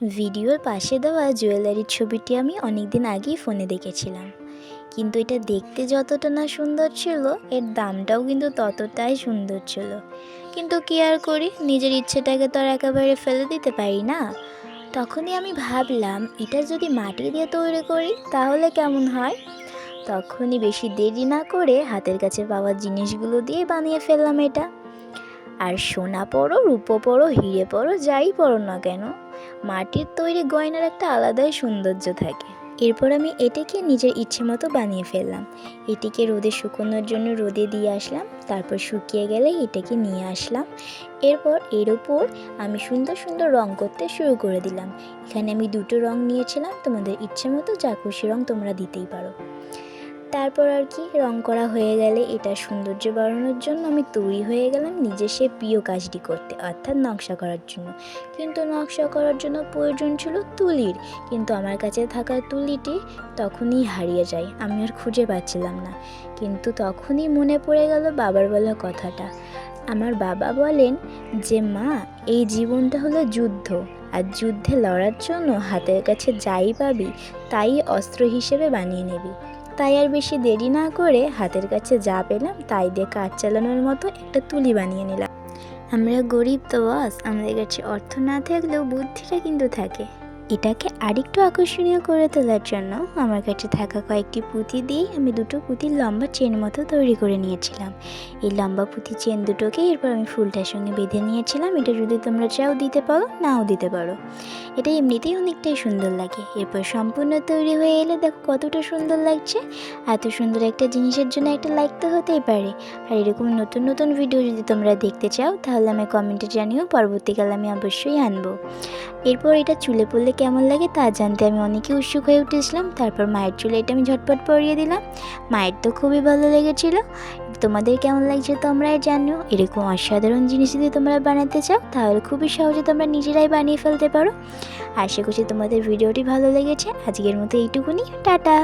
ভিডিওর পাশে দেওয়া জুয়েলারির ছবিটি আমি অনেক দিন আগেই ফোনে দেখেছিলাম, কিন্তু এটা দেখতে যতটা না সুন্দর ছিল, এর দামটাও কিন্তু ততটাই সুন্দর ছিল। কিন্তু কি আর করি, নিজের ইচ্ছেটাকে তো আর একেবারে ফেলে দিতে পারি না। তখনই আমি ভাবলাম, এটা যদি মাটি দিয়ে তৈরি করি তাহলে কেমন হয়। তখনই বেশি দেরি না করে হাতের কাছে পাওয়া জিনিসগুলো দিয়ে বানিয়ে ফেললাম এটা। আর সোনা পড়ো, রূপো পড়ো, হিরে পড়ো, যাই পড়ো না কেন, মাটির তৈরি গয়নার একটা আলাদাই সৌন্দর্য থাকে। এরপর আমি এটাকে নিজের ইচ্ছে মতো বানিয়ে ফেললাম। এটিকে রোদে শুকোনোর জন্য রোদে দিয়ে আসলাম, তারপর শুকিয়ে গেলে এটাকে নিয়ে আসলাম। এরপর এর ওপর আমি সুন্দর সুন্দর রং করতে শুরু করে দিলাম। এখানে আমি দুটো রং নিয়েছিলাম, তোমাদের ইচ্ছে মতো যা খুশি রং তোমরা দিতেই পারো। তারপর আর কি, রং করা হয়ে গেলে এটা সৌন্দর্য বাড়ানোর জন্য আমি তৈরি হয়ে গেলাম নিজে সে প্রিয় কাজটি করতে, অর্থাৎ নকশা করার জন্য। কিন্তু নকশা করার জন্য প্রয়োজন ছিল তুলির, কিন্তু আমার কাছে থাকা তুলিটি তখনই হারিয়ে যায়, আমি আর খুঁজে পাচ্ছিলাম না। কিন্তু তখনই মনে পড়ে গেল বাবার বলা কথাটা। আমার বাবা বলেন যে, মা, এই জীবনটা হলো যুদ্ধ, আর যুদ্ধে লড়ার জন্য হাতের কাছে যাই পাবি তাই অস্ত্র হিসেবে বানিয়ে নেবি। তাই আর বেশি দেরি না করে হাতের কাছে যা পেলাম তাই দিয়ে কাজ চালানোর মতো একটা তুলি বানিয়ে নিলাম। আমরা গরিব তো বস, আমাদের কাছে অর্থ না থাকলেও বুদ্ধিটা কিন্তু থাকে। এটাকে আরেকটু আকর্ষণীয় করে তোলার জন্য আমার কাছে থাকা কয়েকটি পুঁতি দিয়ে আমি দুটো পুঁতির লম্বা চেন মতো তৈরি করে নিয়েছিলাম। এই লম্বা পুঁতি চেন দুটোকে এরপর আমি ফুলটার সঙ্গে বেঁধে নিয়েছিলাম। এটা যদি তোমরা চাও দিতে পারো, নাও দিতে পারো, এটা এমনিতেই অনেকটাই সুন্দর লাগে। এরপর সম্পূর্ণ তৈরি হয়ে এলে দেখো কতটা সুন্দর লাগছে। এত সুন্দর একটা জিনিসের জন্য একটা লাইক তো হতেই পারে। আর এরকম নতুন নতুন ভিডিও যদি তোমরা দেখতে চাও তাহলে আমি কমেন্টে জানিও, পরবর্তীকালে আমি অবশ্যই আনবো। এরপর এটা চুলে পড়লে কেমন লাগে তা জানতে আমি অনেকই উৎসুক হয়ে উঠেছিলাম। তারপর মায়ের চুলে এটা আমি ঝটপট পরিয়ে দিলাম। মায়ের তো খুবই ভালো লেগেছিলো। তোমাদের কেমন লাগছে তোমরাই জানিও। এরকম অসাধারণ জিনিস যদি তোমরা বানাতে চাও তাহলে খুবই সহজে তোমরা নিজেরাই বানিয়ে ফেলতে পারো। আশা করছি তোমাদের ভিডিওটি ভালো লেগেছে। আজকের মতো এইটুকুনি, টাটা।